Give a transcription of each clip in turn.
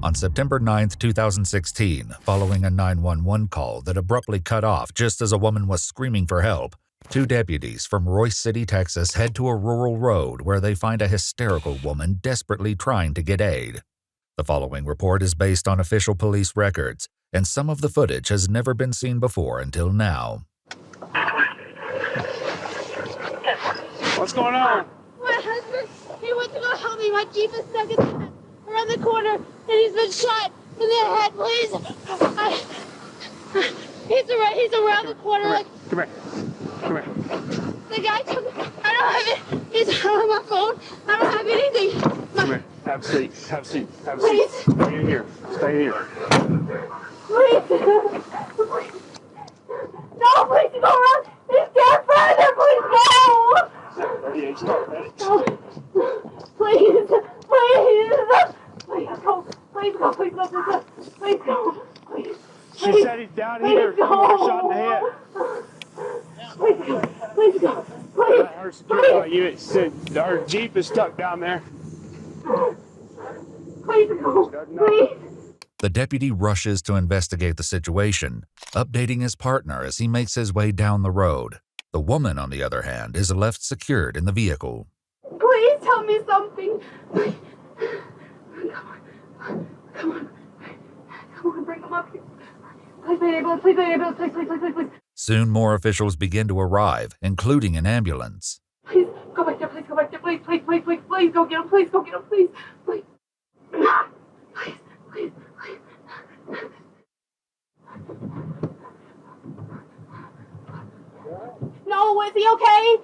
On September 9, 2016, following a 911 call that abruptly cut off just as a woman was screaming for help, 2 deputies from Royce City, Texas head to a rural road where they find a hysterical woman desperately trying to get aid. The following report is based on official police records, and some of the footage has never been seen before until now. What's going on? My husband, he went to go help me. My Jeep is stuck around the corner, and he's been shot in the head. Please. He's around the corner. Come here. The guy took it. I don't have it. He's on my phone. I don't have anything. Come here. Have a seat. Please. Stay in here. Please. No, please go around. He's scared further. Please go. Please go. She said he's down here. He got shot in the head. Please go. Her security unit said our Jeep is stuck down there. Please go. Please. The deputy rushes to investigate the situation, updating his partner as he makes his way down the road. The woman, on the other hand, is left secured in the vehicle. Please tell me something. Come on, bring him up here. Please. Soon more officials begin to arrive, including an ambulance. Please, go back there, please, please go get him, please. No, is he okay?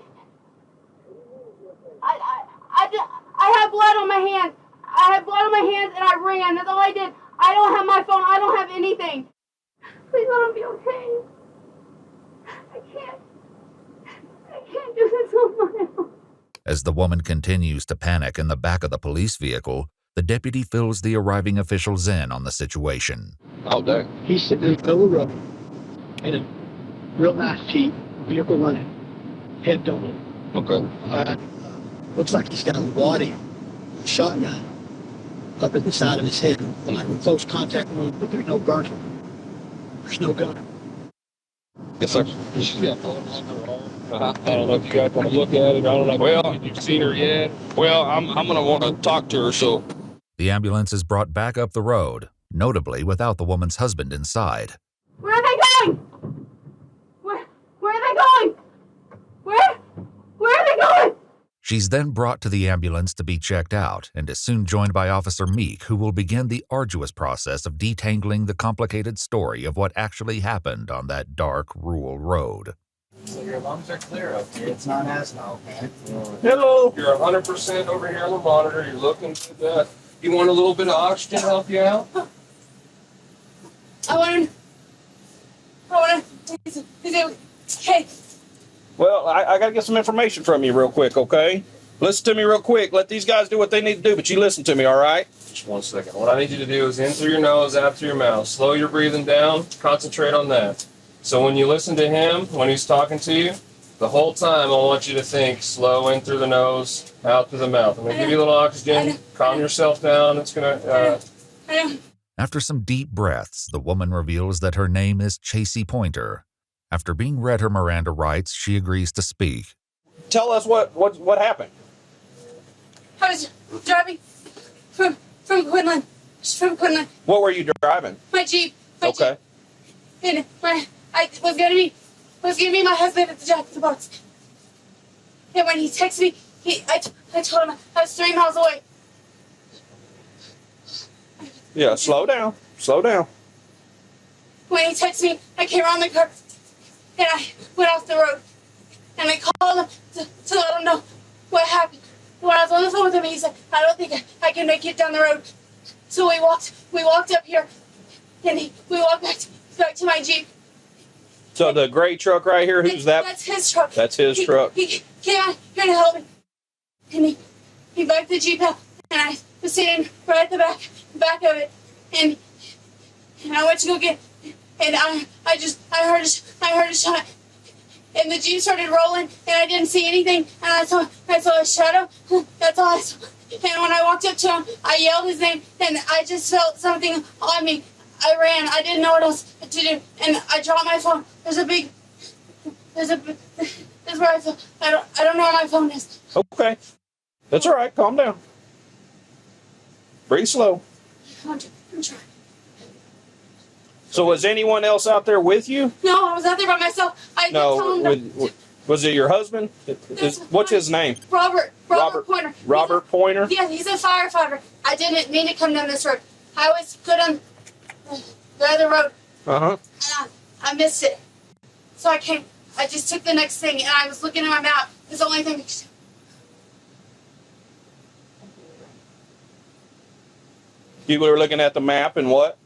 I have blood on my hands. And I ran. That's all I did. I don't have my phone. I don't have anything. Please let him be okay. I can't do this on my own. As the woman continues to panic in the back of the police vehicle, the deputy fills the arriving officials in on the situation. Oh, there. He's sitting in the middle of the road in a real nice Jeep, vehicle running, head down. Okay. Looks like he's got a wad shotgun up at the side of his head. Like in close contact with him, but there's no gun. There's no gun. Yes, sir. I don't know if you guys want to look at it. I don't know. Well, you've seen her yet. Well, I'm going to want to talk to her, so. The ambulance is brought back up the road, notably without the woman's husband inside. Where are they going? Where are they going? Where are they going? She's then brought to the ambulance to be checked out and is soon joined by Officer Meek, who will begin the arduous process of detangling the complicated story of what actually happened on that dark, rural road. So your lungs are clear up here. It's not asthma, okay? Hello. You're 100% over here on the monitor. You're looking at that. You want a little bit of oxygen to help you out? I want to. Hey. Well, I got to get some information from you real quick, okay? Listen to me real quick. Let these guys do what they need to do, but you listen to me, all right? Just 1 second. What I need you to do is in through your nose, out through your mouth. Slow your breathing down. Concentrate on that. So when you listen to him, when he's talking to you, the whole time I want you to think slow in through the nose, out through the mouth. I'm going to give you a little oxygen. Calm yourself down. It's going to... After some deep breaths, the woman reveals that her name is Chasey Poynter. After being read her Miranda rights, she agrees to speak. Tell us what happened. I was driving from Quinlan. What were you driving? My Jeep. Okay. And I was gonna meet my husband at the box. And when he texted me, I told him I was 3 miles away. Yeah, slow down. When he texted me, I came around the curve and I went off the road. And I called him to let him know what happened. When I was on the phone with him, he said, I don't think I can make it down the road. So we walked up here and we walked back to my Jeep. So the gray truck right here, who's that? That's his truck. That's his truck. He came out here to help me. And he backed the Jeep up, and I was sitting right at the back of it. And I went to go get, and I heard a shot. And the Jeep started rolling, and I didn't see anything. And I saw a shadow. That's all I saw. And when I walked up to him, I yelled his name, and I just felt something on me. I ran. I didn't know what else to do, and I dropped my phone. This is where I feel. I don't know where my phone is. Okay. That's all right. Calm down. Breathe slow. I'm trying. So was anyone else out there with you? No, I was out there by myself. Was it your husband? What's his name? Robert Poynter. Robert Poynter? Yeah, he's a firefighter. I didn't mean to come down this road. I was good on the other road. Uh-huh. And I missed it. So I just took the next thing, and I was looking at my map. It's the only thing. You were looking at the map and what?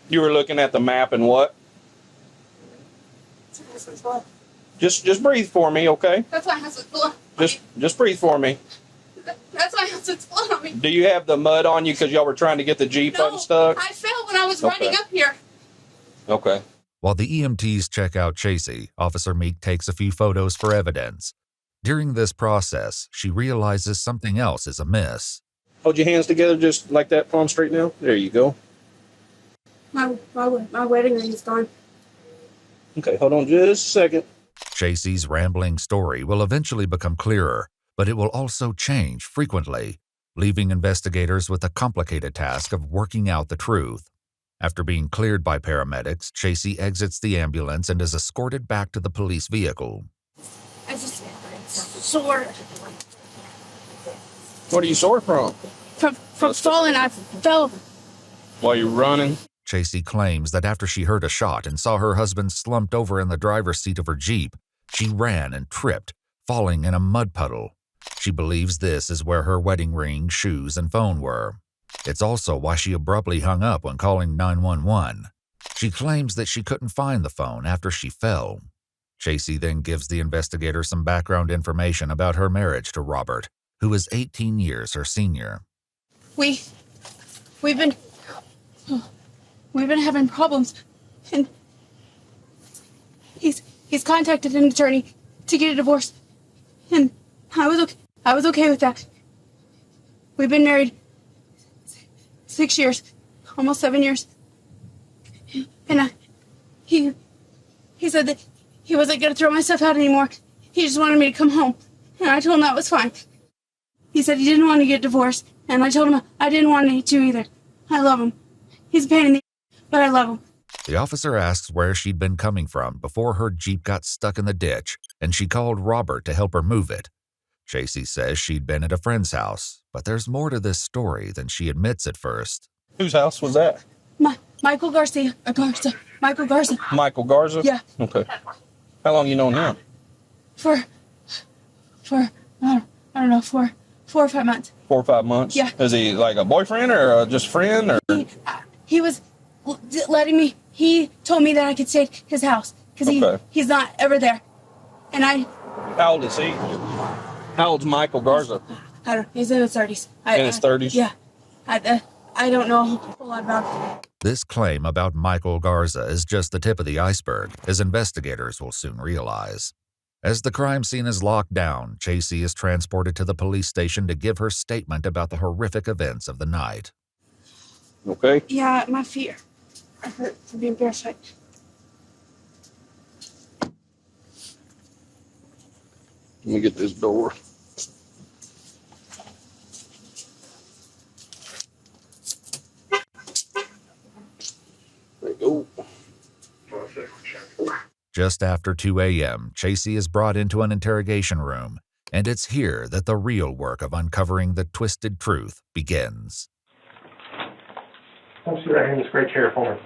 You were looking at the map and what? Just breathe for me, okay? That's my husband's blood on me. Just breathe for me. That's my husband's blood on me. Do you have the mud on you because y'all were trying to get the Jeep unstuck? I fell when I was riding up here. Okay. While the EMTs check out Chasey, Officer Meek takes a few photos for evidence. During this process, she realizes something else is amiss. Hold your hands together just like that, palm straight now. There you go. My wedding ring is gone. Okay, hold on just a second. Chasey's rambling story will eventually become clearer, but it will also change frequently, leaving investigators with the complicated task of working out the truth. After being cleared by paramedics, Chasey exits the ambulance and is escorted back to the police vehicle. I just sore. What are you sore from? From falling, I fell. While you're running? Chasey claims that after she heard a shot and saw her husband slumped over in the driver's seat of her Jeep, she ran and tripped, falling in a mud puddle. She believes this is where her wedding ring, shoes, and phone were. It's also why she abruptly hung up when calling 911. She claims that she couldn't find the phone after she fell. Chasey then gives the investigator some background information about her marriage to Robert, who is 18 years her senior. We've been having problems, and he's contacted an attorney to get a divorce, and I was okay with that. We've been married 6 years, almost 7 years, and he said that he wasn't going to throw my stuff out anymore. He just wanted me to come home, and I told him that was fine. He said he didn't want to get divorced, and I told him I didn't want to either. I love him. He's a pain in the but I love him. The officer asks where she'd been coming from before her Jeep got stuck in the ditch, and she called Robert to help her move it. Chasey says she'd been at a friend's house, but there's more to this story than she admits at first. Whose house was that? Michael Garza. Michael Garza. Michael Garza? Yeah. Okay. How long you known him? For I don't know, 4 or 5 months. 4 or 5 months? Yeah. Is he like a boyfriend or just friend? Or? He was letting me. He told me that I could stay at his house because he's not ever there. And How old is he? How old's Michael Garza? I don't know. He's in his 30s. In his 30s? Yeah. I don't know a whole lot about him. This claim about Michael Garza is just the tip of the iceberg, as investigators will soon realize. As the crime scene is locked down, Chasey is transported to the police station to give her statement about the horrific events of the night. Okay. Yeah, my feet are hurt from being barefoot. Let me get this door. There you go. Just after 2 a.m., Chasey is brought into an interrogation room, and it's here that the real work of uncovering the twisted truth begins. Come sit right here in this great chair for me.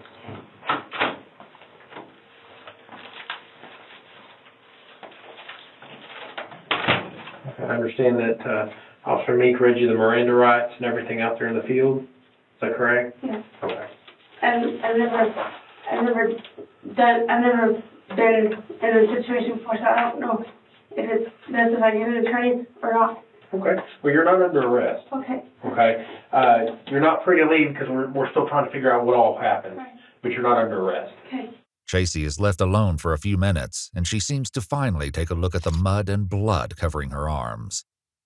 I understand that Officer Meek read you the Miranda rights and everything out there in the field. Is that correct? Yes. Okay. And I've never been in a situation before, so I don't know if it's best if I get an attorney or not. Okay. Well, you're not under arrest. Okay. Okay. You're not free to leave because we're still trying to figure out what all happened. Right. But you're not under arrest. Okay. Chasey is left alone for a few minutes, and she seems to finally take a look at the mud and blood covering her arms.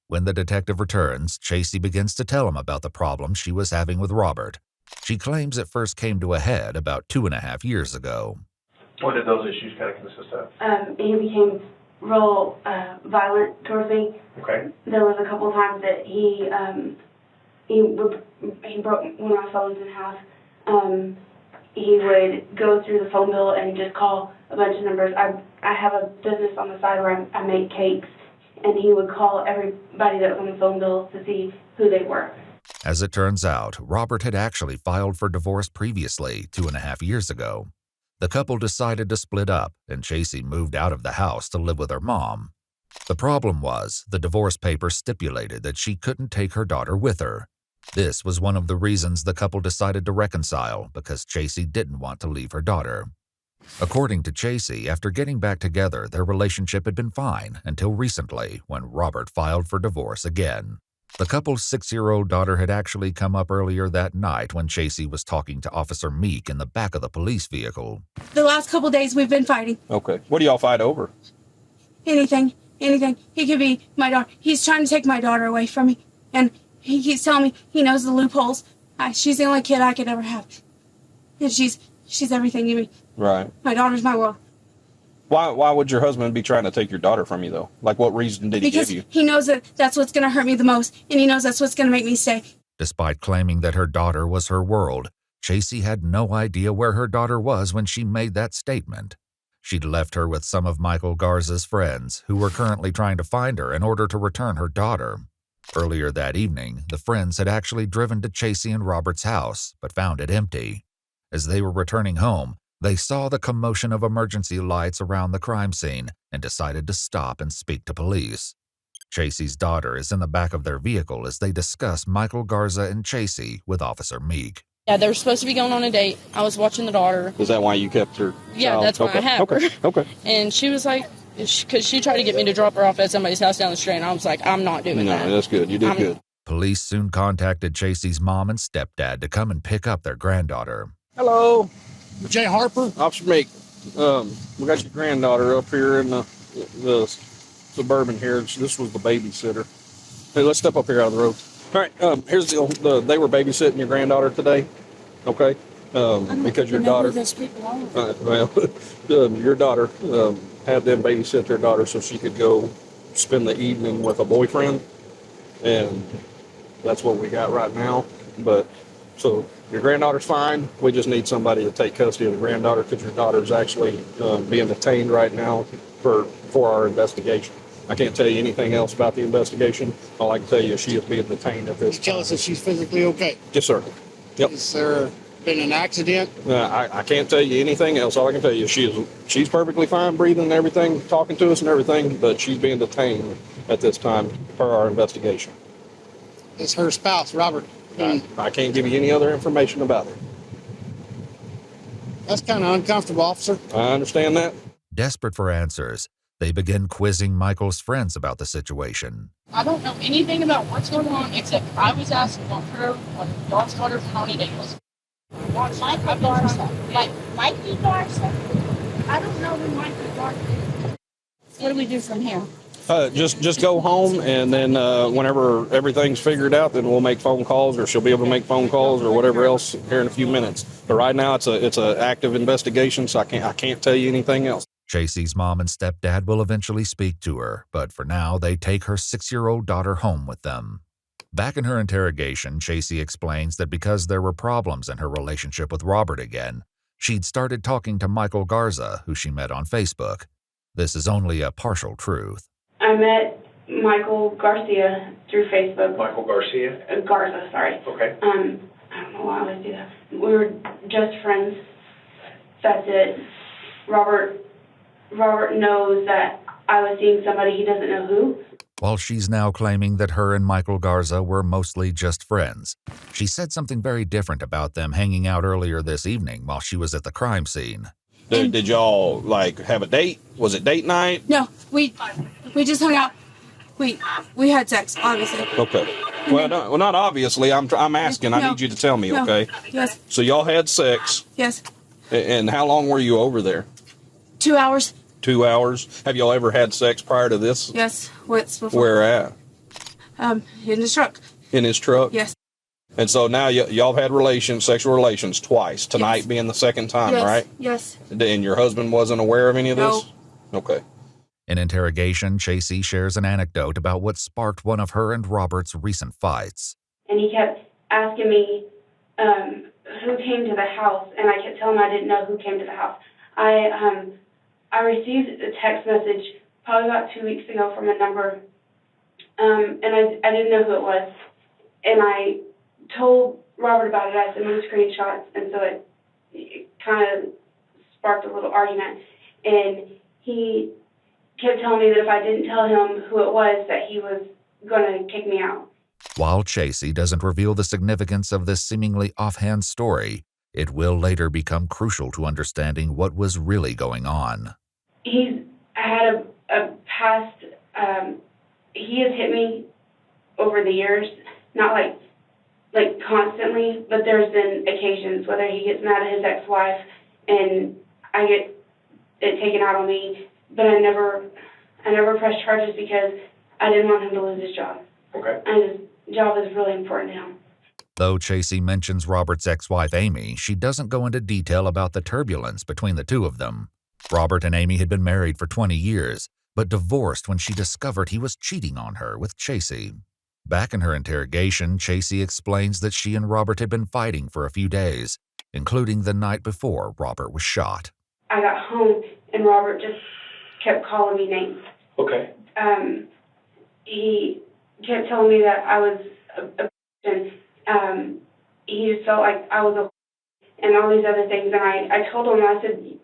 When the detective returns, Chasey begins to tell him about the problem she was having with Robert. She claims it first came to a head about 2.5 years ago. What did those issues kind of consist of? He became real violent towards me. Okay. There was a couple of times that he broke one of my phones in half. He would go through the phone bill and just call a bunch of numbers. I have a business on the side where I make cakes, and he would call everybody that was on the phone bill to see who they were. As it turns out, Robert had actually filed for divorce previously, 2.5 years ago. The couple decided to split up, and Chasey moved out of the house to live with her mom. The problem was, the divorce papers stipulated that she couldn't take her daughter with her. This was one of the reasons the couple decided to reconcile, because Chasey didn't want to leave her daughter. According to Chasey, after getting back together, their relationship had been fine until recently, when Robert filed for divorce again. The couple's 6-year-old daughter had actually come up earlier that night when Chasey was talking to Officer Meek in the back of the police vehicle. The last couple of days we've been fighting. Okay. What do y'all fight over? Anything. He could be my daughter. He's trying to take my daughter away from me, and he keeps telling me he knows the loopholes. She's the only kid I could ever have, and she's everything to me. Right. My daughter's my world. Why would your husband be trying to take your daughter from you, though? Like, what reason did he give you? Because he knows that that's what's going to hurt me the most, and he knows that's what's going to make me stay. Despite claiming that her daughter was her world, Chasey had no idea where her daughter was when she made that statement. She'd left her with some of Michael Garza's friends, who were currently trying to find her in order to return her daughter. Earlier that evening, the friends had actually driven to Chasey and Robert's house, but found it empty. As they were returning home, they saw the commotion of emergency lights around the crime scene and decided to stop and speak to police. Chasey's daughter is in the back of their vehicle as they discuss Michael Garza and Chasey with Officer Meek. Yeah, they were supposed to be going on a date. I was watching the daughter. Is that why you kept her? Yeah, that's why I have her. Okay. And she was like, because she tried to get me to drop her off at somebody's house down the street, and I was like, I'm not doing that. No, that's good. You did good. Police soon contacted Chasey's mom and stepdad to come and pick up their granddaughter. Hello. Jay Harper? Officer Meek, we got your granddaughter up here in the Suburban here. This was the babysitter. Hey, let's step up here out of the road. All right, here's the deal. They were babysitting your granddaughter today, okay? Because your daughter, your daughter had them babysit their daughter so she could go spend the evening with a boyfriend, and that's what we got right now. But so your granddaughter's fine. We just need somebody to take custody of the granddaughter because your daughter's actually being detained right now for our investigation. I can't tell you anything else about the investigation. All I can tell you is she is being detained at this time. Tell us if she's physically okay. Yes, sir. Yep. Has there been an accident? I can't tell you anything else. All I can tell you is she's perfectly fine, breathing and everything, talking to us and everything, but she's being detained at this time for our investigation. Is her spouse, Robert? I can't give you any other information about her. That's kind of uncomfortable, officer. I understand that. Desperate for answers, they begin quizzing Michael's friends about the situation. I don't know anything about what's going on, except I was asked on her on y'all's daughter for how many days. Michael Garza. Like Mikey Garza? I don't know who Mikey Garza is. What do we do from here? Just go home, and then whenever everything's figured out, then we'll make phone calls, or she'll be able to make phone calls, or whatever else here in a few minutes. But right now, it's a active investigation, so I can't tell you anything else. Chasey's mom and stepdad will eventually speak to her, but for now, they take her 6-year-old daughter home with them. Back in her interrogation, Chasey explains that because there were problems in her relationship with Robert again, she'd started talking to Michael Garza, who she met on Facebook. This is only a partial truth. I met Michael Garcia through Facebook. Michael Garcia? Garza, sorry. Okay. I don't know why I always do that. We were just friends. That's it. Robert knows that I was seeing somebody, he doesn't know who. While she's now claiming that her and Michael Garza were mostly just friends, she said something very different about them hanging out earlier this evening while she was at the crime scene. Did y'all have a date? Was it date night? No, we just hung out. We had sex, obviously. Okay. Well, not obviously. I'm asking. No. I need you to tell me. No. Okay. Yes. So y'all had sex. Yes. And how long were you over there? 2 hours. 2 hours. Have y'all ever had sex prior to this? Yes. What's before? Where at? In his truck. In his truck? Yes. And so now y'all have had sexual relations twice. Tonight Yes. being the second time, Yes. right? Yes. And your husband wasn't aware of any of this? Okay. In interrogation, Chasey shares an anecdote about what sparked one of her and Robert's recent fights. And he kept asking me who came to the house, and I kept telling him I didn't know who came to the house. I received a text message probably about 2 weeks ago from a number, and I didn't know who it was. And I told Robert about it. I sent him screenshots, and so it kind of sparked a little argument. And he kept telling me that if I didn't tell him who it was, that he was going to kick me out. While Chasey doesn't reveal the significance of this seemingly offhand story, it will later become crucial to understanding what was really going on. He's had a past, he has hit me over the years, not like constantly, but there's been occasions, whether he gets mad at his ex-wife and I get it taken out on me, but I never pressed charges because I didn't want him to lose his job. Okay. And his job is really important to him. Though Chasey mentions Robert's ex-wife Amy, she doesn't go into detail about the turbulence between the two of them. Robert and Amy had been married for 20 years, but divorced when she discovered he was cheating on her with Chasey. Back in her interrogation, Chasey explains that she and Robert had been fighting for a few days, including the night before Robert was shot. I got home and Robert just kept calling me names. Okay. He kept telling me that I was a and he just felt like I was a and all these other things. And I told him, I said,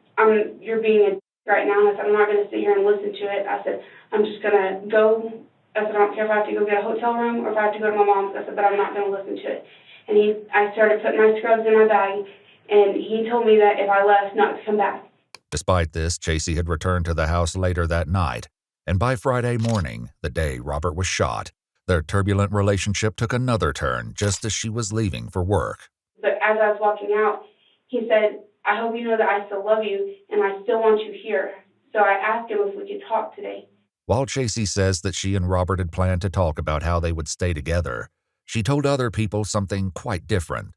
you're being a right now. I said, I'm not going to sit here and listen to it. I said, I'm just going to go. I said, I don't care if I have to go get a hotel room or if I have to go to my mom's. I said, but I'm not going to listen to it. And I started putting my scrubs in my bag, and he told me that if I left, not to come back. Despite this, Chasey had returned to the house later that night, and by Friday morning, the day Robert was shot, their turbulent relationship took another turn just as she was leaving for work. But as I was walking out, he said, I hope you know that I still love you, and I still want you here. So I asked him if we could talk today. While Chasey says that she and Robert had planned to talk about how they would stay together, she told other people something quite different.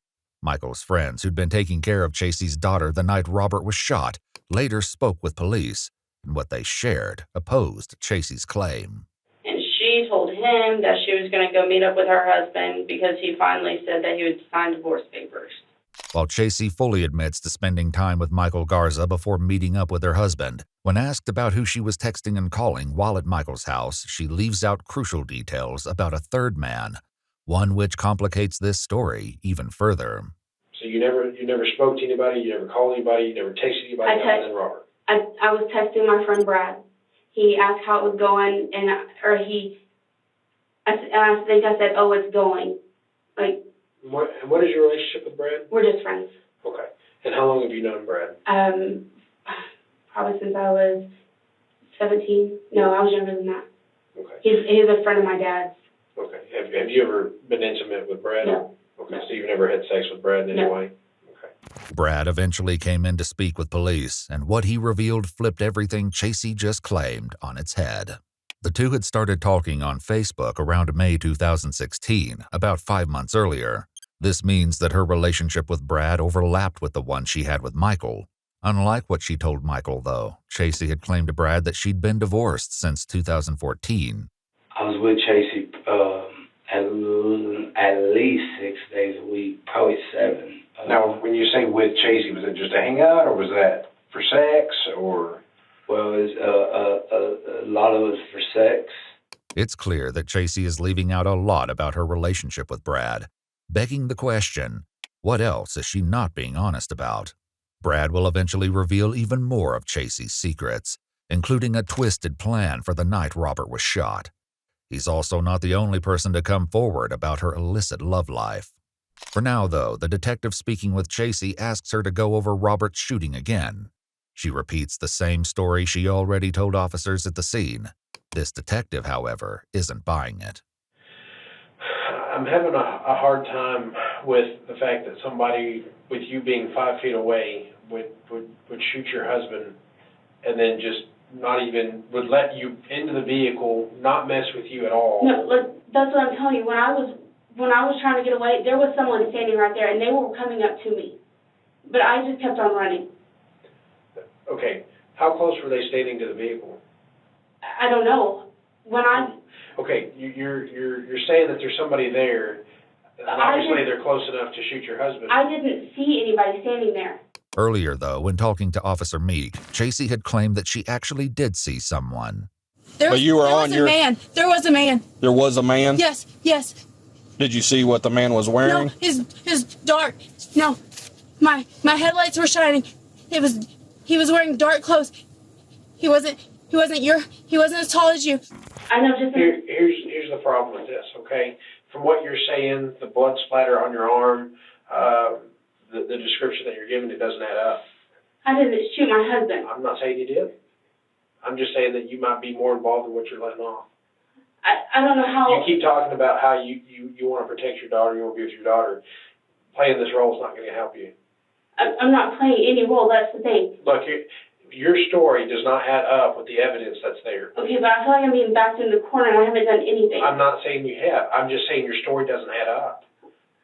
Michael's friends, who'd been taking care of Chasey's daughter the night Robert was shot, later spoke with police, and what they shared opposed Chasey's claim. And she told him that she was going to go meet up with her husband because he finally said that he would sign divorce papers. While Chasey fully admits to spending time with Michael Garza before meeting up with her husband, when asked about who she was texting and calling while at Michael's house, she leaves out crucial details about a third man, one which complicates this story even further. So you never spoke to anybody, you never called anybody, you never texted anybody other than Robert? I was texting my friend Brad. He asked how it was going, I think I said, oh, it's going. Like, What is your relationship with Brad? we're just friends. Okay. And how long have you known Brad? Probably since I was 17. No, I was younger than that. Okay. He's a friend of my dad's. Okay. Have you ever been intimate with Brad? No. Okay. So you've never had sex with Brad in any way? Okay. Brad eventually came in to speak with police, and what he revealed flipped everything Chasey just claimed on its head. The two had started talking on Facebook around May 2016, about 5 months earlier. This means that her relationship with Brad overlapped with the one she had with Michael. Unlike what she told Michael, though, Chasey had claimed to Brad that she'd been divorced since 2014. I was with Chasey at least 6 days a week, probably 7. Now, when you say with Chasey, was it just a hangout, or was that for sex, or? Well, it's, a lot of it was for sex. It's clear that Chasey is leaving out a lot about her relationship with Brad, begging the question, what else is she not being honest about? Brad will eventually reveal even more of Chasey's secrets, including a twisted plan for the night Robert was shot. He's also not the only person to come forward about her illicit love life. For now, though, the detective speaking with Chasey asks her to go over Robert's shooting again. She repeats the same story she already told officers at the scene. This detective, however, isn't buying it. I'm having a hard time with the fact that somebody, with you being 5 feet away, would shoot your husband and then just not even, would let you into the vehicle, not mess with you at all. No, look, that's what I'm telling you. When I was trying to get away, there was someone standing right there, and they were coming up to me. But I just kept on running. Okay, how close were they standing to the vehicle? I don't know. Okay, you're saying that there's somebody there, and obviously they're close enough to shoot your husband. I didn't see anybody standing there. Earlier, though, when talking to Officer Meek, Chasey had claimed that she actually did see someone. There was a man. There was a man. There was a man? Yes. Did you see what the man was wearing? No, his dark. No, my headlights were shining. He was wearing dark clothes. He wasn't as tall as you. I know. Here's the problem with this. Okay, from what you're saying, the blood splatter on your arm, the description that you're giving, it doesn't add up. I didn't shoot my husband. I'm not saying you did. I'm just saying that you might be more involved in what you're letting off. I don't know how. You keep talking about how you want to protect your daughter, you want to be with your daughter. Playing this role is not going to help you. I'm not playing any role, that's the thing. Look, your story does not add up with the evidence that's there. Okay, but I feel like I'm being backed into the corner and I haven't done anything. I'm not saying you have. I'm just saying your story doesn't add up.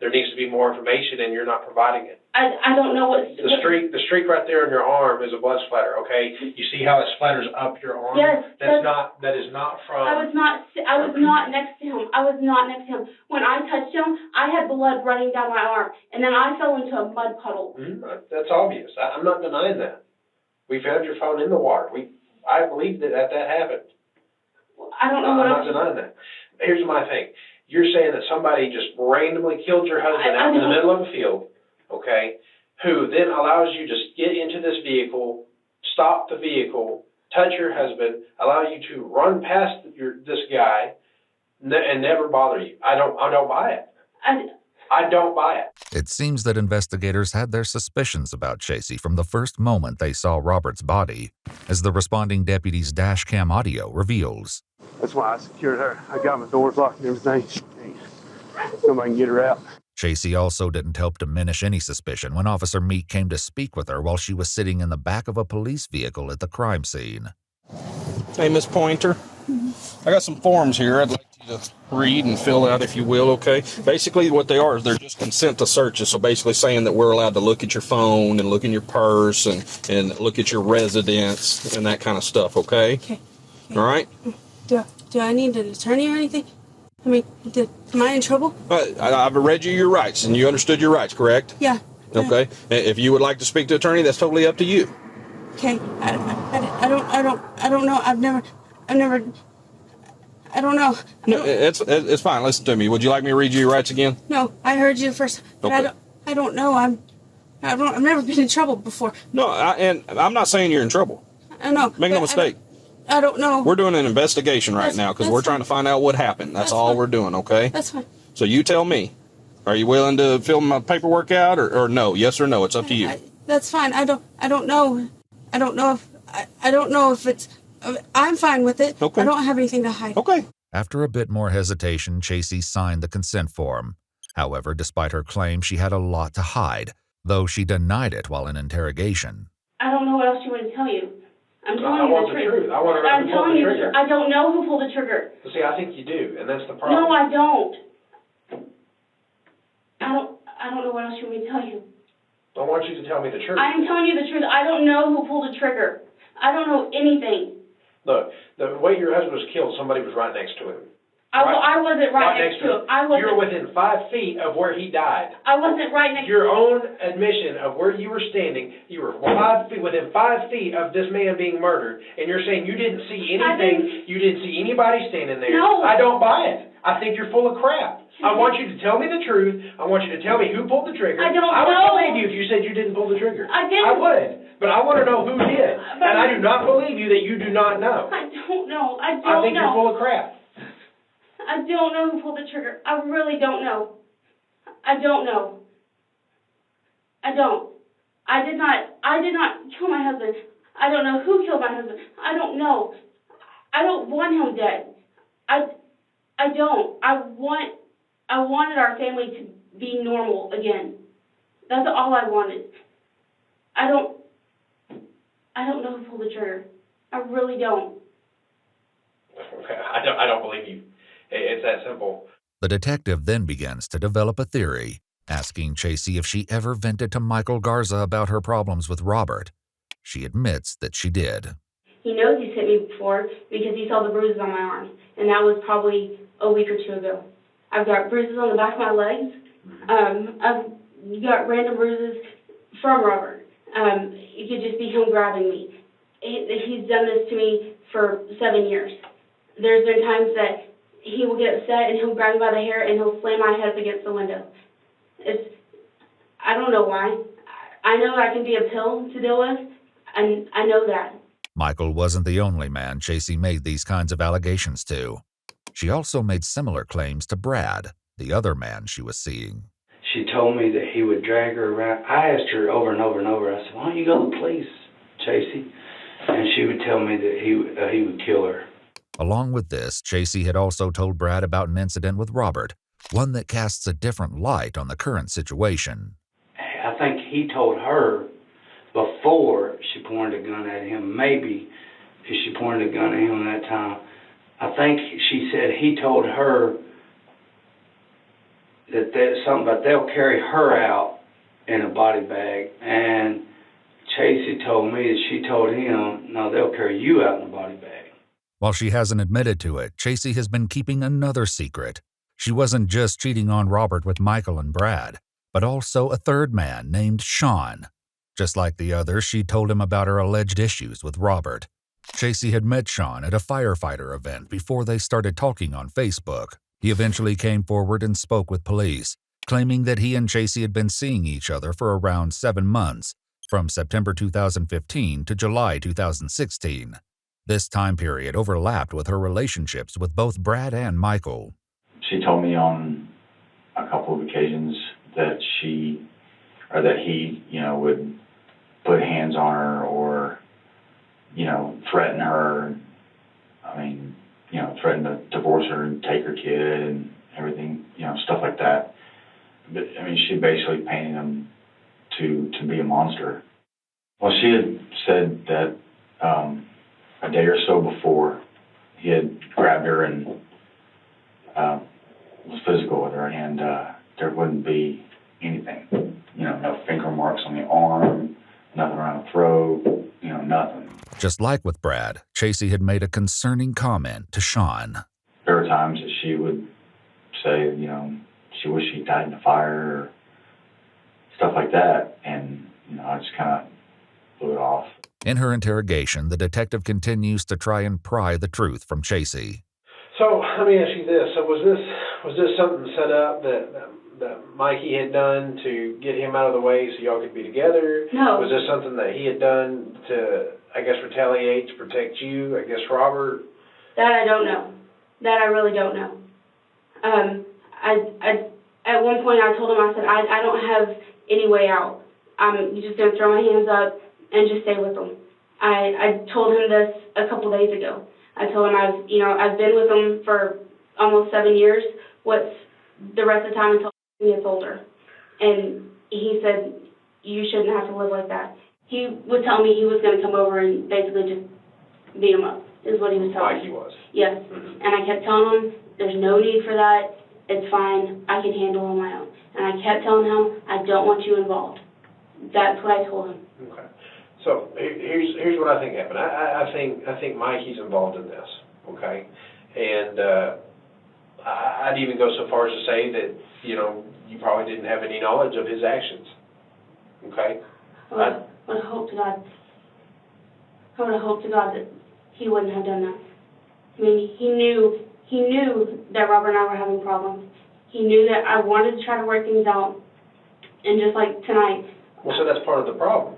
There needs to be more information and you're not providing it. I don't know what... The streak right there on your arm is a blood splatter, okay? You see how it splatters up your arm? Yes. That is not from... I was not next to him. I was not next to him. When I touched him, I had blood running down my arm, and then I fell into a mud puddle. That's obvious. I'm not denying that. We found your phone in the water. I believe that happened. I don't know what I'm not denying that. Here's my thing. You're saying that somebody just randomly killed your husband out in the middle of a field, okay, who then allows you to get into this vehicle, stop the vehicle, touch your husband, allow you to run past this guy, and never bother you. I don't buy it. I don't buy it. It seems that investigators had their suspicions about Chasey from the first moment they saw Robert's body, as the responding deputy's dash cam audio reveals. That's why I secured her. I got my doors locked and everything. Nobody can get her out. Chasey also didn't help diminish any suspicion when Officer Meek came to speak with her while she was sitting in the back of a police vehicle at the crime scene. Hey, Miss Poynter. I got some forms here I'd like you to read and fill out, if you will, okay? Basically, what they are is they're just consent to searches, so basically saying that we're allowed to look at your phone and look in your purse and look at your residence and that kind of stuff, okay? Okay. All right? Do I need an attorney or anything? I mean, am I in trouble? I've read you your rights, and you understood your rights, correct? Yeah. Okay. If you would like to speak to an attorney, that's totally up to you. Okay. I don't know. I've never. I don't know. No, it's fine. Listen to me. Would you like me to read you your rights again? No, I heard you first. But okay. I don't know. I've never been in trouble before. No, and I'm not saying you're in trouble. I know. Make no mistake. I don't know. We're doing an investigation right now because we're trying to find out what happened. That's all we're doing, okay? That's fine. So you tell me. Are you willing to fill my paperwork out or no? Yes or no? It's up to you. That's fine. I don't know. I don't know if it's... I'm fine with it. Okay. I don't have anything to hide. Okay. After a bit more hesitation, Chasey signed the consent form. However, despite her claim, she had a lot to hide, though she denied it while in interrogation. I don't know what else you want to tell you. I'm telling you the truth. I want to know who pulled the trigger. I don't know who pulled the trigger. See, I think you do, and that's the problem. No, I don't. I don't know what else you want me to tell you. I want you to tell me the truth. I am telling you the truth. I don't know who pulled the trigger. I don't know anything. Look, the way your husband was killed, somebody was right next to him. I wasn't right next to him. You were within 5 feet of where he died. I wasn't right next to him. Your own admission of where you were standing, you were within 5 feet of this man being murdered, and you're saying you didn't see anything, you didn't see anybody standing there. No. I don't buy it. I think you're full of crap. I want you to tell me the truth. I want you to tell me who pulled the trigger. I don't know. I would believe you if you said you didn't pull the trigger. I didn't. I would. But I want to know who did. And I do not believe you that you do not know. I don't know. I think you're full of crap. I don't know who pulled the trigger. I really don't know. I don't know. I don't. I did not kill my husband. I don't know who killed my husband. I don't know. I don't want him dead. I don't. I wanted our family to be normal again. That's all I wanted. I don't know who pulled the trigger. I really don't. I don't believe you. It's that simple. The detective then begins to develop a theory, asking Chasey if she ever vented to Michael Garza about her problems with Robert. She admits that she did. He knows he's hit me before because he saw the bruises on my arms, and that was probably a week or two ago. I've got bruises on the back of my legs. I've got random bruises from Robert. It could just be him grabbing me. He's done this to me for 7 years. There's been times that he will get upset and he'll grab me by the hair and he'll slam my head up against the window. I don't know why. I know I can be a pill to deal with, and I know that. Michael wasn't the only man Chasey made these kinds of allegations to. She also made similar claims to Brad, the other man she was seeing. She told me that he would drag her around. I asked her over and over and over, I said, why don't you go to the police, Chasey? And she would tell me that he would kill her. Along with this, Chasey had also told Brad about an incident with Robert, one that casts a different light on the current situation. I think he told her before she pointed a gun at him, maybe if she pointed a gun at him that time. I think she said he told her that there's something about they'll carry her out in a body bag. And Chasey told me that she told him, no, they'll carry you out in a body bag. While she hasn't admitted to it, Chasey has been keeping another secret. She wasn't just cheating on Robert with Michael and Brad, but also a third man named Sean. Just like the others, she told him about her alleged issues with Robert. Chasey had met Sean at a firefighter event before they started talking on Facebook. He eventually came forward and spoke with police, claiming that he and Chasey had been seeing each other for around 7 months, from September 2015 to July 2016. This time period overlapped with her relationships with both Brad and Michael. She told me on a couple of occasions that he, would put hands on her or, threaten her. Threaten to divorce her and take her kid and everything, stuff like that. But, she basically painted him to be a monster. Well, she had said that a day or so before, he had grabbed her and was physical with her, and there wouldn't be anything. No finger marks on the arm, nothing around the throat, nothing. Just like with Brad, Chasey had made a concerning comment to Sean. There were times that she would say, she wished she died in the fire or stuff like that, and, I just kind of blew it off. In her interrogation, the detective continues to try and pry the truth from Chasey. So let me ask you this: so was this something set up that Mikey had done to get him out of the way so y'all could be together? No. Was this something that he had done to, I guess, retaliate to protect you? I guess Robert. That I don't know. That I really don't know. I at one point I told him, I said, I don't have any way out. I'm just going to throw my hands up and just stay with him. I told him this a couple days ago. I told him I've been with him for almost 7 years. What's the rest of the time until he gets older? And he said, you shouldn't have to live like that. He would tell me he was going to come over and basically just beat him up, is what he was telling me. Like he was. Yes. Mm-hmm. And I kept telling him, there's no need for that. It's fine. I can handle it on my own. And I kept telling him, I don't want you involved. That's what I told him. Okay. So here's what I think happened. I think Mikey's involved in this. Okay, and I'd even go so far as to say that you probably didn't have any knowledge of his actions. Okay. Well, I would hope to God. I would hope to God that he wouldn't have done that. I mean, he knew that Robert and I were having problems. He knew that I wanted to try to work things out, and just like tonight. Well, so that's part of the problem.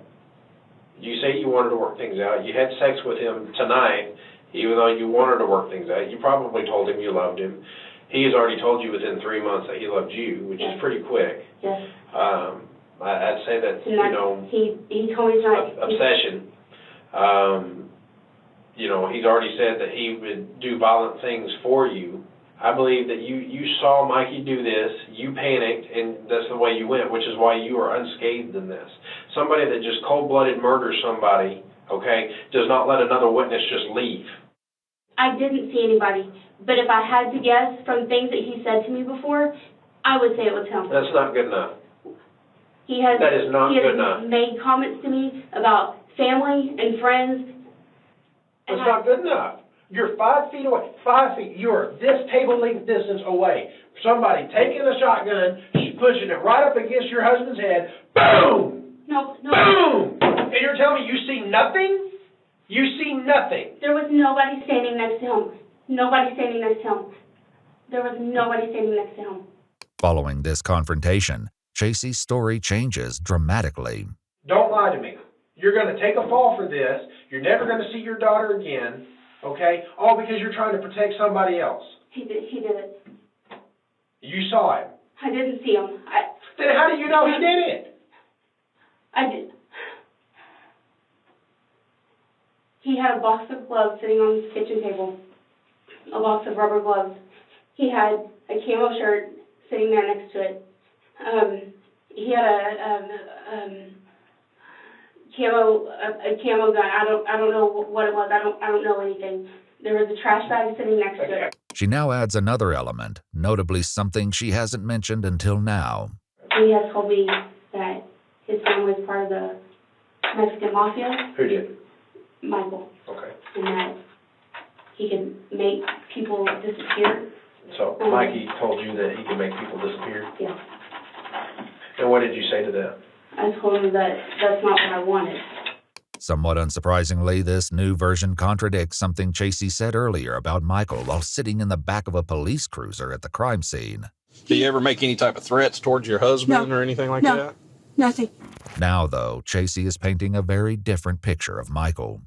You say you wanted to work things out. You had sex with him tonight, even though you wanted to work things out. You probably told him you loved him. He has already told you within 3 months that he loved you, which is pretty quick. Yes. I'd say that, he told me tonight. Obsession. He's already said that he would do violent things for you. I believe that you saw Mikey do this, you panicked, and that's the way you went, which is why you are unscathed in this. Somebody that just cold-blooded murders somebody, okay, does not let another witness just leave. I didn't see anybody, but if I had to guess from things that he said to me before, I would say it was him. That's not good enough. That is not good enough. He has made comments to me about family and friends. That's not good enough. You're 5 feet away. 5 feet. You're this table length distance away. Somebody taking a shotgun, pushing it right up against your husband's head. Boom! No. Boom! And you're telling me you see nothing? You see nothing. There was nobody standing next to him. Nobody standing next to him. There was nobody standing next to him. Following this confrontation, Chasey's story changes dramatically. Don't lie to me. You're going to take a fall for this. You're never going to see your daughter again. Okay? All because you're trying to protect somebody else. He did it. You saw him. I didn't see him. Then how do you know he did it? I did. He had a box of gloves sitting on his kitchen table. A box of rubber gloves. He had a camo shirt sitting there next to it. He had a camo gun. I don't know what it was. I don't know anything. There was a trash bag sitting next to it. She now adds another element, notably something she hasn't mentioned until now. He has told me that his family is part of the Mexican mafia. Who did? Michael. Okay. And that he can make people disappear. So Mikey told you that he can make people disappear? Yes. And what did you say to that? I told him that that's not what I wanted. Somewhat unsurprisingly, this new version contradicts something Chasey said earlier about Michael while sitting in the back of a police cruiser at the crime scene. Do you ever make any type of threats towards your husband or anything like that? Nothing. Now, though, Chasey is painting a very different picture of Michael.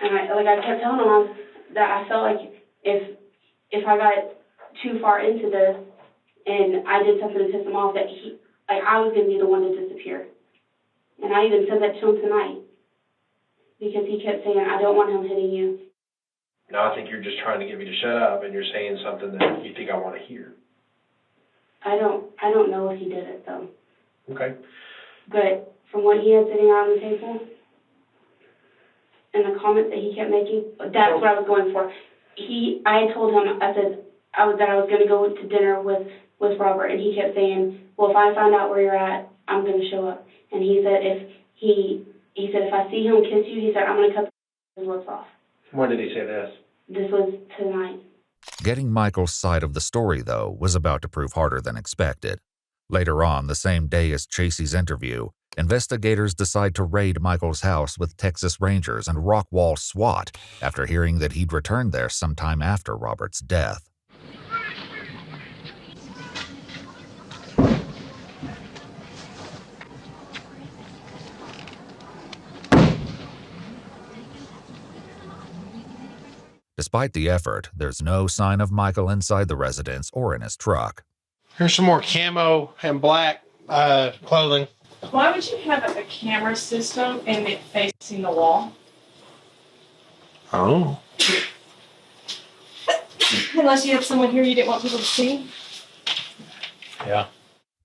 And I kept telling him that I felt like if I got too far into this and I did something to piss him off, that I was going to be the one to disappear. And I even said that to him tonight because he kept saying, I don't want him hitting you. No, I think you're just trying to get me to shut up, and you're saying something that you think I want to hear. I don't know if he did it, though. Okay. But from what he had sitting out on the table and the comments that he kept making, that's what I was going for. I had told him, I said that I was going to go to dinner with Robert, and he kept saying, well, if I find out where you're at, I'm going to show up. And he said if I see him kiss you, he said, I'm going to cut his lips off. When did he say this? This was tonight. Getting Michael's side of the story, though, was about to prove harder than expected. Later on, the same day as Chasey's interview, investigators decide to raid Michael's house with Texas Rangers and Rockwall SWAT after hearing that he'd returned there sometime after Robert's death. Despite the effort, there's no sign of Michael inside the residence or in his truck. Here's some more camo and black clothing. Why would you have a camera system and it facing the wall? Oh. Unless you have someone here you didn't want people to see. Yeah.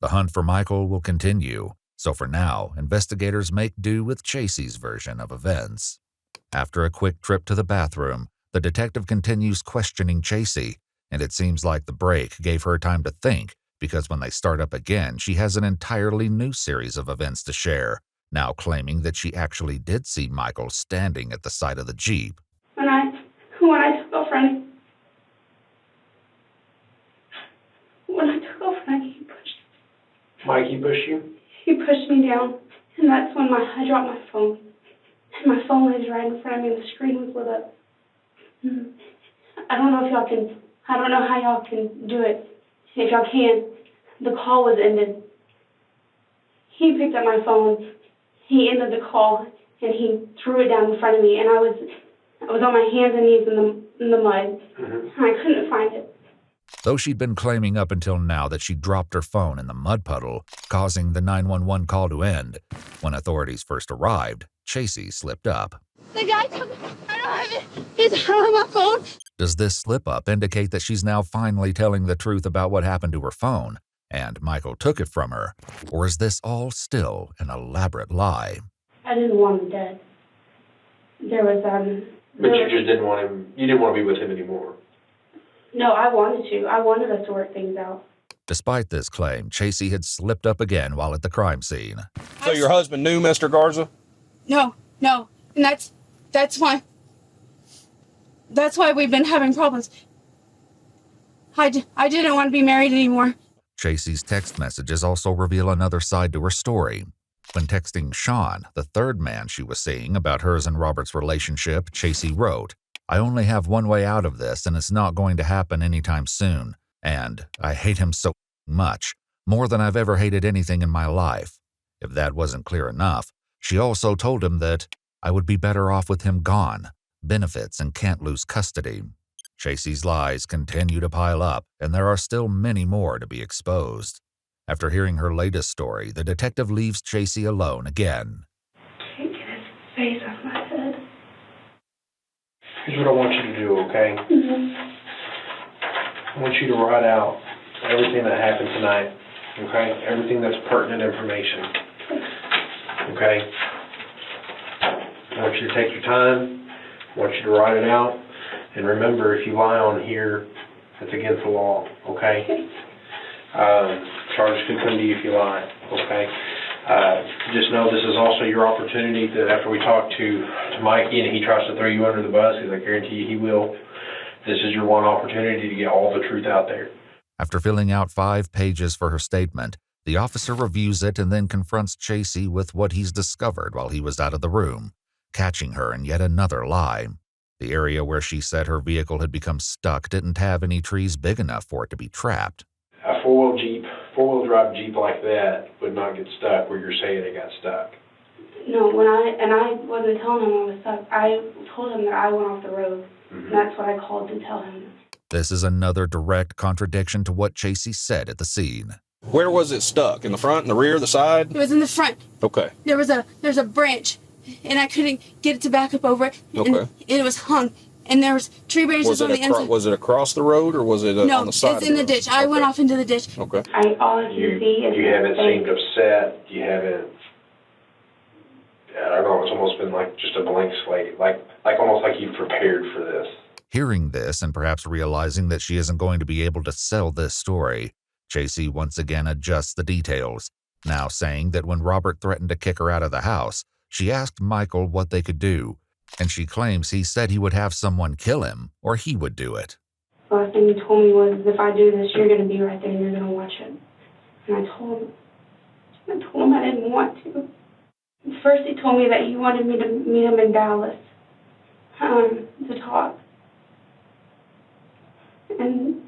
The hunt for Michael will continue, so for now, investigators make do with Chasey's version of events. After a quick trip to the bathroom, the detective continues questioning Chasey, and it seems like the break gave her time to think, because when they start up again, she has an entirely new series of events to share, now claiming that she actually did see Michael standing at the side of the Jeep. When I took off running, he pushed me. Mikey pushed you? He pushed me down, and that's when I dropped my phone. And my phone was right in front of me, and the screen was lit up. I don't know how y'all can do it. If y'all can, the call was ended. He picked up my phone, he ended the call, and he threw it down in front of me, and I was on my hands and knees in the mud, and I couldn't find it. Though she'd been claiming up until now that she dropped her phone in the mud puddle, causing the 911 call to end, when authorities first arrived, Chasey slipped up. The guy took it. I don't have it. I don't have my phone. Does this slip-up indicate that she's now finally telling the truth about what happened to her phone, and Michael took it from her? Or is this all still an elaborate lie? I didn't want him dead. There was, But you just didn't want him, you didn't want to be with him anymore. No, I wanted to. I wanted us to work things out. Despite this claim, Chasey had slipped up again while at the crime scene. So your husband knew Mr. Garza? No. And that's why we've been having problems. I didn't want to be married anymore. Chasey's text messages also reveal another side to her story. When texting Sean, the third man she was seeing, about hers and Robert's relationship, Chasey wrote, "I only have one way out of this, and it's not going to happen anytime soon. And I hate him so much, more than I've ever hated anything in my life." If that wasn't clear enough, she also told him that I would be better off with him gone, benefits and can't lose custody. Chasey's lies continue to pile up, and there are still many more to be exposed. After hearing her latest story, the detective leaves Chasey alone again. I can't get his face off my head. Here's what I want you to do, okay? I want you to write out everything that happened tonight, okay? Everything that's pertinent information, okay? I want you to take your time. I want you to write it out. And remember, if you lie on here, it's against the law, okay? Charges could come to you if you lie, okay? Just know this is also your opportunity that after we talk to Mikey and he tries to throw you under the bus, because I guarantee you he will, this is your one opportunity to get all the truth out there. After filling out 5 pages for her statement, the officer reviews it and then confronts Chasey with what he's discovered while he was out of the room, catching her in yet another lie. The area where she said her vehicle had become stuck didn't have any trees big enough for it to be trapped. A four-wheel drive Jeep like that would not get stuck where you're saying it got stuck. No, I wasn't telling him I was stuck. I told him that I went off the road. And that's what I called to tell him. This is another direct contradiction to what Chasey said at the scene. Where was it stuck? In the front, in the rear, the side? It was in the front. Okay. There's a branch, and I couldn't get it to back up over it. Okay. And it was hung, and there was tree branches on the inside. Was it across the road, or was it on the side? No, it's in the ditch. I went off into the ditch. Okay. All I can see is you haven't seemed upset. You haven't. I don't know. It's almost been like just a blank slate, like almost like you've prepared for this. Hearing this and perhaps realizing that she isn't going to be able to sell this story, Chasey once again adjusts the details, now saying that when Robert threatened to kick her out of the house, she asked Michael what they could do, and she claims he said he would have someone kill him or he would do it. The last thing he told me was, if I do this, you're going to be right there and you're going to watch it. And I told him I didn't want to. First he told me that he wanted me to meet him in Dallas to talk. And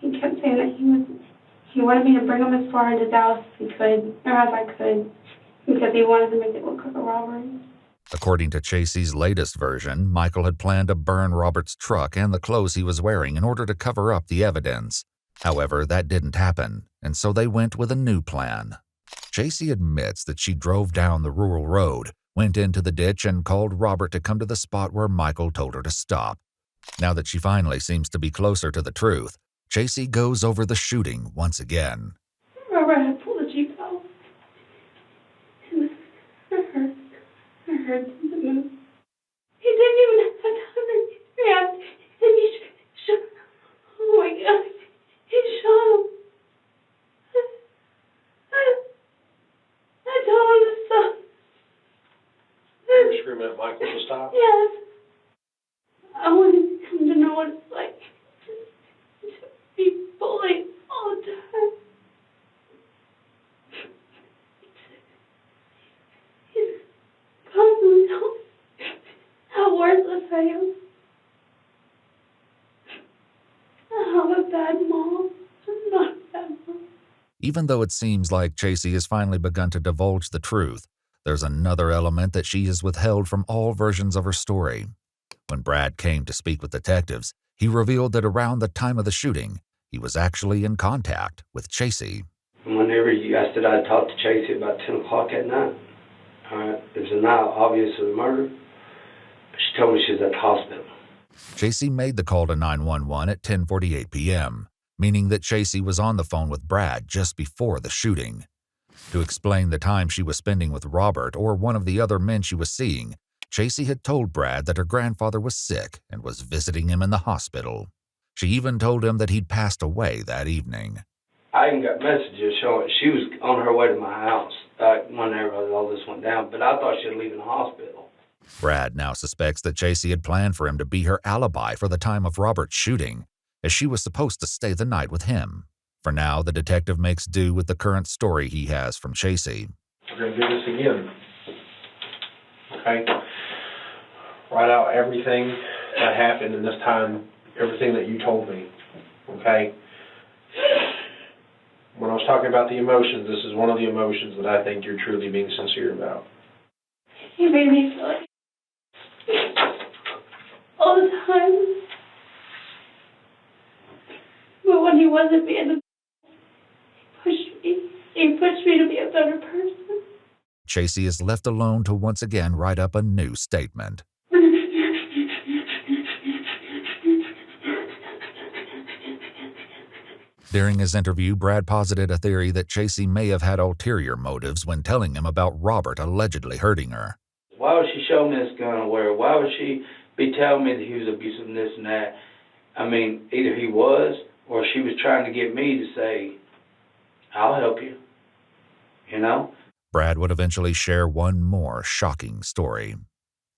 he kept saying that he wanted me to bring him as far into Dallas as he could, or as I could, because he wanted to make it look like a robbery. According to Chasey's latest version, Michael had planned to burn Robert's truck and the clothes he was wearing in order to cover up the evidence. However, that didn't happen, and so they went with a new plan. Chasey admits that she drove down the rural road, went into the ditch, and called Robert to come to the spot where Michael told her to stop. Now that she finally seems to be closer to the truth, Chasey goes over the shooting once again. Robert had pulled the Jeep out. And I heard something move. He didn't even have time to react. And he shot. Oh my God. He shot him. I told him to stop. You were screaming at Michael to stop? Yes. I wanted him to know what it's like to be bullied all the time. He's constantly telling me how worthless I am. I'm a bad mom. I'm not a bad mom. Even though it seems like Chasey has finally begun to divulge the truth, there's another element that she has withheld from all versions of her story. When Brad came to speak with detectives, he revealed that around the time of the shooting, he was actually in contact with Chasey. Whenever I said I talked to Chasey about 10 o'clock at night, it was the night, obvious, of the murder. She told me she was at the hospital. Chasey made the call to 911 at 10:48 p.m., meaning that Chasey was on the phone with Brad just before the shooting. To explain the time she was spending with Robert or one of the other men she was seeing, Chasey had told Brad that her grandfather was sick and was visiting him in the hospital. She even told him that he'd passed away that evening. I even got messages showing she was on her way to my house whenever all this went down, but I thought she was leaving the hospital. Brad now suspects that Chasey had planned for him to be her alibi for the time of Robert's shooting, as she was supposed to stay the night with him. For now, the detective makes do with the current story he has from Chasey. We're going to do this again. Okay? Write out everything that happened in this time, everything that you told me. Okay? When I was talking about the emotions, this is one of the emotions that I think you're truly being sincere about. He made me feel like all the time. But when he wasn't being he pushed me to be a better person. Chasey is left alone to once again write up a new statement. During his interview, Brad posited a theory that Chasey may have had ulterior motives when telling him about Robert allegedly hurting her. Why would she show me this gun or why would she be telling me that he was abusive and this and that? I mean, either he was or she was trying to get me to say, I'll help you, you know? Brad would eventually share one more shocking story.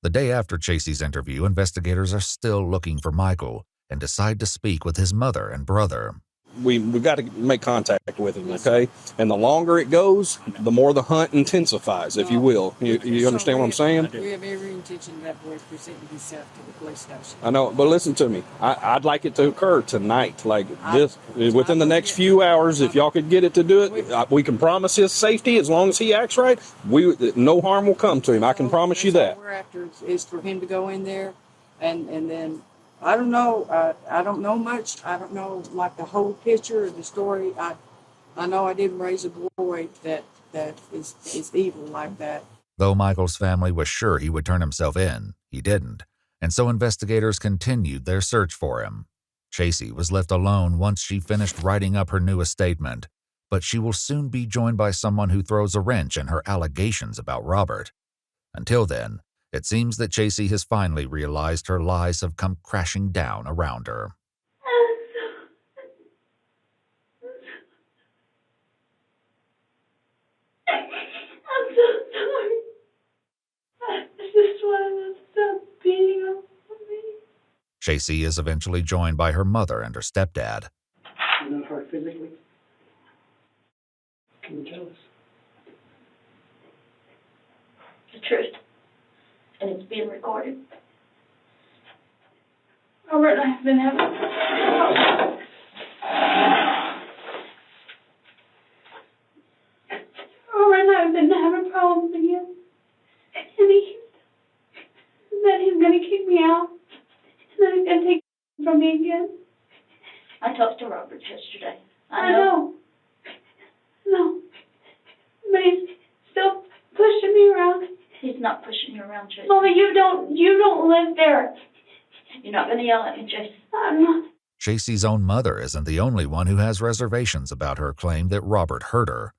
The day after Chasey's interview, investigators are still looking for Michael and decide to speak with his mother and brother. We've got to make contact with him, okay? And the longer it goes, the more the hunt intensifies, if you will. You understand what I'm saying? We have every intention of that boy presenting himself to the police station. I know, but listen to me. I'd like it to occur tonight, like this, within the next few hours. If y'all could get it to do it, we can promise his safety as long as he acts right. No harm will come to him. I can promise you that. All we're after is for him to go in there, and then. I don't know. I don't know much. I don't know like the whole picture of the story. I know I didn't raise a boy that is evil like that. Though Michael's family was sure he would turn himself in, he didn't, and so investigators continued their search for him. Chasey was left alone once she finished writing up her newest statement, but she will soon be joined by someone who throws a wrench in her allegations about Robert. Until then, it seems that Chasey has finally realized her lies have come crashing down around her. I'm so sorry. I just wanted to stop beating up on me. Chasey is eventually joined by her mother and her stepdad. You're not hurt physically? Can you tell us? The truth. And it's being recorded. Robert and I have been having problems again. And he said he's going to kick me out. And then he's going to take it from me again. I talked to Robert yesterday. I know. No. But he's still pushing me around. He's not pushing you around, Jason. Mama, you don't live there. You're not going to yell at me, Jason. I'm not. Chasey's own mother isn't the only one who has reservations about her claim that Robert hurt her.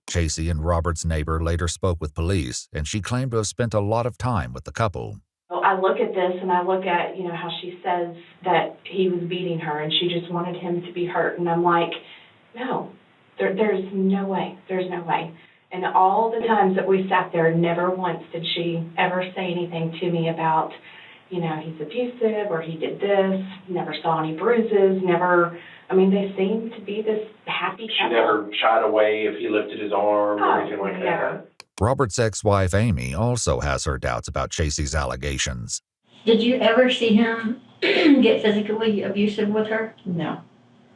Chasey and Robert's neighbor later spoke with police, and she claimed to have spent a lot of time with the couple. I look at this and I look at, how she says that he was beating her and she just wanted him to be hurt. And I'm like, no, there's no way. There's no way. And all the times that we sat there, never once did she ever say anything to me about, he's abusive or he did this, never saw any bruises, they seemed to be this happy couple. She never shied away if he lifted his arm or anything like that. Robert's ex-wife, Amy, also has her doubts about Chasey's allegations. Did you ever see him get physically abusive with her? No.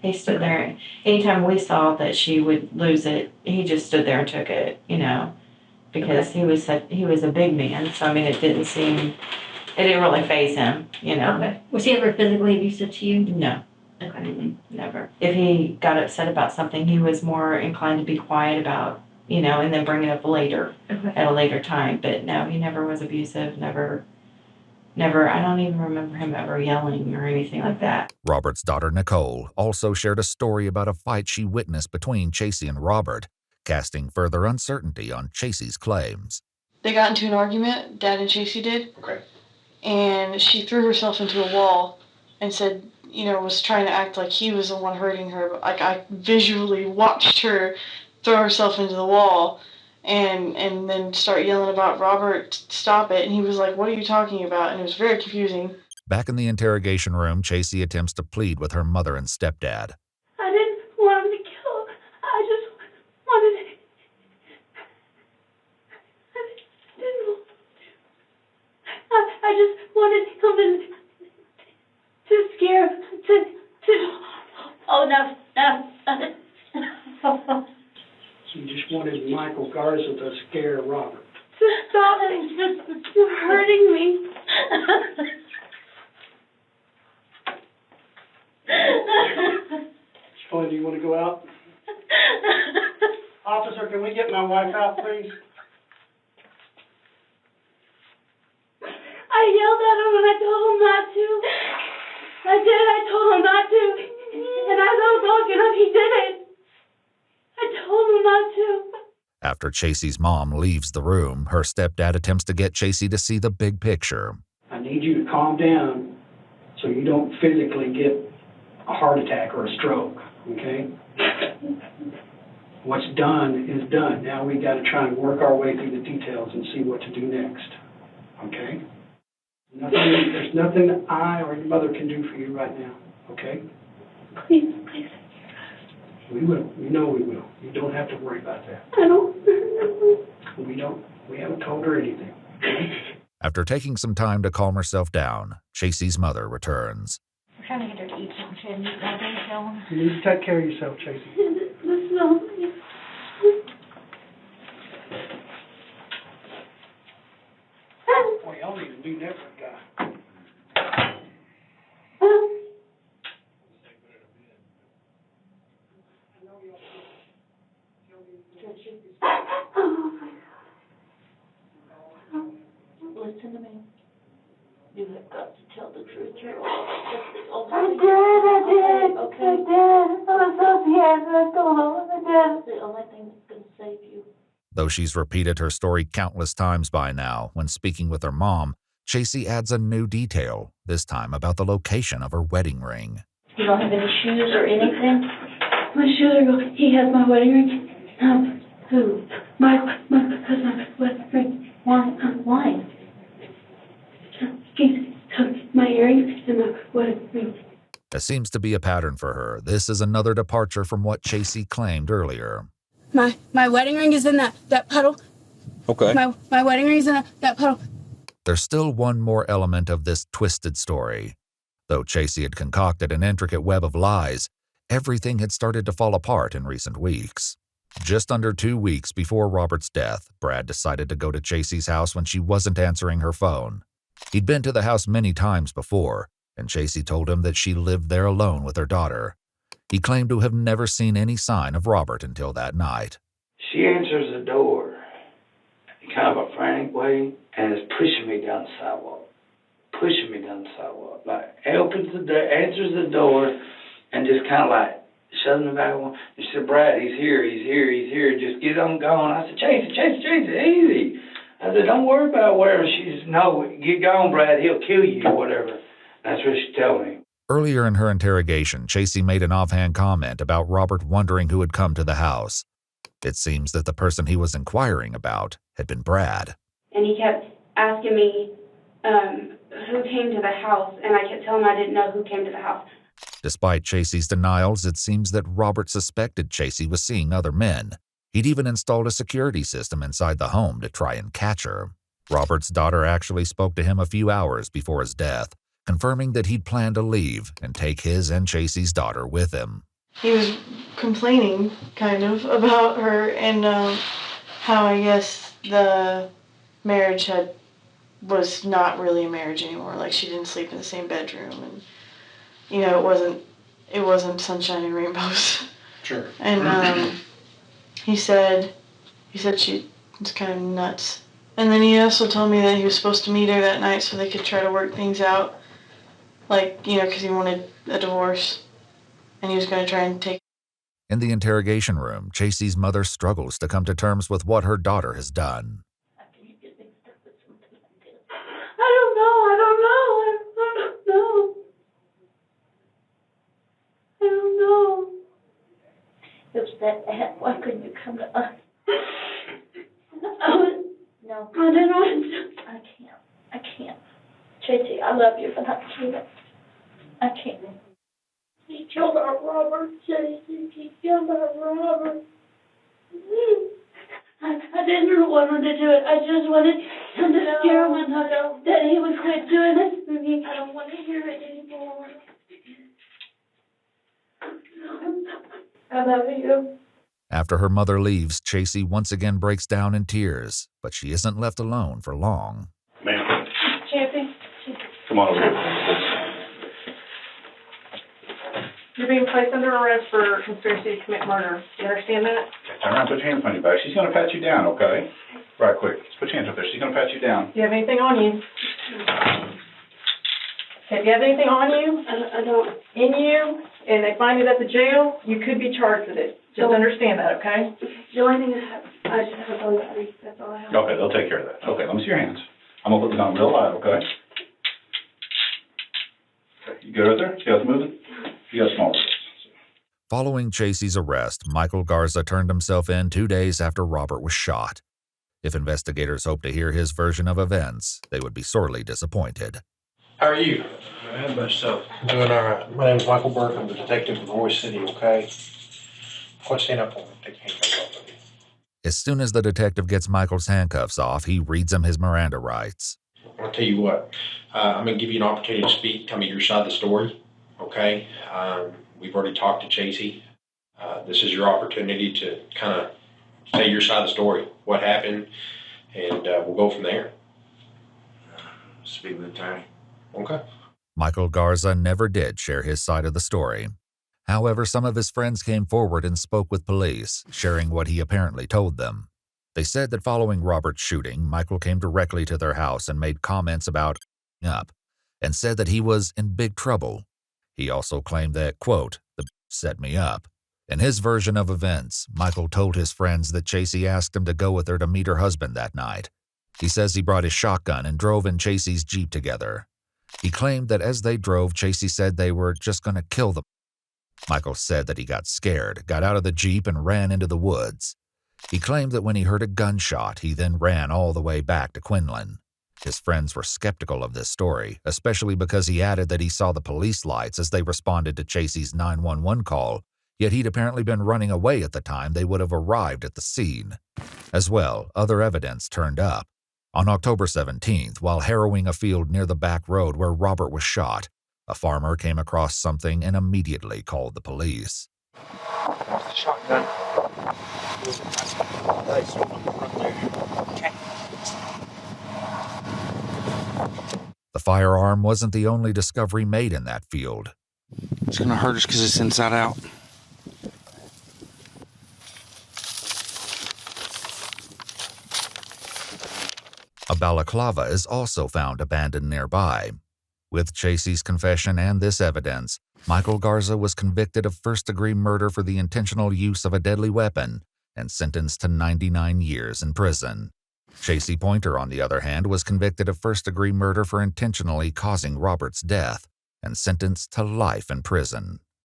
He stood there. Anytime we saw that she would lose it, he just stood there and took it, because he was a big man. So, it didn't really faze him, Okay. Was he ever physically abusive to you? No. Okay. Never. If he got upset about something, he was more inclined to be quiet about, and then bring it up later, at a later time. But no, he never was abusive, never I don't even remember him ever yelling or anything like that. Robert's daughter, Nicole, also shared a story about a fight she witnessed between Chasey and Robert, casting further uncertainty on Chasey's claims. They got into an argument, Dad and Chasey did. Okay. And she threw herself into a wall and said, was trying to act like he was the one hurting her. But I visually watched her throw herself into the wall and then start yelling about Robert, stop it. And he was like, what are you talking about? And it was very confusing. Back in the interrogation room, Chasey attempts to plead with her mother and stepdad. I didn't want him to kill. I just wanted him. I didn't want I just wanted him to scare oh no. You just wanted Michael Garza to scare Robert. Stop it. You're hurting me. Shirley, do you want to go out? Officer, can we get my wife out, please? I yelled at him and I told him not to. I told him not to. And as I was walking up, he did it. I told him not to. After Chasey's mom leaves the room, her stepdad attempts to get Chasey to see the big picture. I need you to calm down so you don't physically get a heart attack or a stroke, okay? What's done is done. Now we got to try and work our way through the details and see what to do next, okay? There's nothing that I or your mother can do for you right now, okay? Please. We will. You know we will. You don't have to worry about that. I don't. We haven't told her anything. After taking some time to calm herself down, Chasey's mother returns. We're trying to get her to eat something. She hadn't eaten all day, so. You need to take care of yourself, Chasey. Boy, y'all need to do that for a guy. Listen to me. You have got to tell the truth. You're I did. I was so scared, but I told him I did. It's the only thing that's going to save you. Though she's repeated her story countless times by now, when speaking with her mom, Chasey adds a new detail, this time about the location of her wedding ring. You don't have any shoes or anything? My shoes are gone. He has my wedding ring. Who? My wedding ring. Why? He took my earrings and my wedding ring. There seems to be a pattern for her. This is another departure from what Chasey claimed earlier. My wedding ring is in that puddle. Okay. My wedding ring is in that puddle. There's still one more element of this twisted story. Though Chasey had concocted an intricate web of lies, everything had started to fall apart in recent weeks. Just under 2 weeks before Robert's death, Brad decided to go to Chasey's house when she wasn't answering her phone. He'd been to the house many times before, and Chasey told him that she lived there alone with her daughter. He claimed to have never seen any sign of Robert until that night. She answers the door in kind of a frantic way and is pushing me down the sidewalk. Like, opens the door, answers the door, and just kind of like shoving me back on. She said, Brad, he's here. Just get on going. I said, Chasey, easy. I said, don't worry about whatever. She said, no, get going, Brad. He'll kill you or whatever. That's what she told me. Earlier in her interrogation, Chasey made an offhand comment about Robert wondering who had come to the house. It seems that the person he was inquiring about had been Brad. And he kept asking me who came to the house, and I kept telling him I didn't know who came to the house. Despite Chasey's denials, it seems that Robert suspected Chasey was seeing other men. He'd even installed a security system inside the home to try and catch her. Robert's daughter actually spoke to him a few hours before his death, confirming that he'd planned to leave and take his and Chasey's daughter with him. He was complaining, kind of, about her and how I guess the marriage was not really a marriage anymore. Like, she didn't sleep in the same bedroom, and it wasn't sunshine and rainbows. Sure. And he said she was kind of nuts And then he also told me that he was supposed to meet her that night so they could try to work things out. Like, because he wanted a divorce. And he was going to try and take. In the interrogation room, Chasey's mother struggles to come to terms with what her daughter has done. I don't know. I don't know. It was that bad. Why couldn't you come to us? No. I didn't want to. I can't. Tracy, I love you, but I can't. I can't. He killed our Robert, Tracy. He killed our Robert. I didn't want him to do it. I just wanted him to scare him enough that he would quit doing this for me. I don't want to hear it anymore. I love you. After her mother leaves, Chasey once again breaks down in tears, but she isn't left alone for long. Ma'am, Chappie, come on over here. You're being placed under arrest for conspiracy to commit murder. Do you understand that? Turn around, put your hands behind your back. She's going to pat you down, okay? Right quick. Just put your hands up there. She's going to pat you down. Do you have anything on you? Okay, if you have anything on you, I don't. in you, and they find it at the jail, you could be charged with it. Just understand that, okay? The only thing I just have on battery. That's all I have. Okay, they'll take care of that. Okay, let me see your hands. I'm going to put this on real live, okay? Okay, you good right there? See how it's moving? You got small wrists. Following Chasey's arrest, Michael Garza turned himself in 2 days after Robert was shot. If investigators hoped to hear his version of events, they would be sorely disappointed. How are you? How about yourself? Doing all right. My name's Michael Burke. I'm the detective from Royce City, okay? Why stand up for me? Take your handcuffs off of me. As soon as the detective gets Michael's handcuffs off, he reads him his Miranda rights. I'll tell you what. I'm going to give you an opportunity to speak. Tell me your side of the story, okay? We've already talked to Chasey. This is your opportunity to kind of say your side of the story, what happened, and we'll go from there. Speak with the attorney. Okay. Michael Garza never did share his side of the story. However, some of his friends came forward and spoke with police, sharing what he apparently told them. They said that following Robert's shooting, Michael came directly to their house and made comments about up, and said that he was in big trouble. He also claimed that, quote, the set me up. In his version of events, Michael told his friends that Chasey asked him to go with her to meet her husband that night. He says he brought his shotgun and drove in Chasey's Jeep together. He claimed that as they drove, Chasey said they were just going to kill them. Michael said that he got scared, got out of the Jeep, and ran into the woods. He claimed that when he heard a gunshot, he then ran all the way back to Quinlan. His friends were skeptical of this story, especially because he added that he saw the police lights as they responded to Chasey's 911 call, yet he'd apparently been running away at the time they would have arrived at the scene. As well, other evidence turned up. On October 17th, while harrowing a field near the back road where Robert was shot, a farmer came across something and immediately called the police. Shotgun. The firearm wasn't the only discovery made in that field. It's going to hurt us because it's inside out. A balaclava is also found abandoned nearby. With Chasey's confession and this evidence, Michael Garza was convicted of first-degree murder for the intentional use of a deadly weapon and sentenced to 99 years in prison. Chasey Poynter, on the other hand, was convicted of first-degree murder for intentionally causing Robert's death and sentenced to life in prison.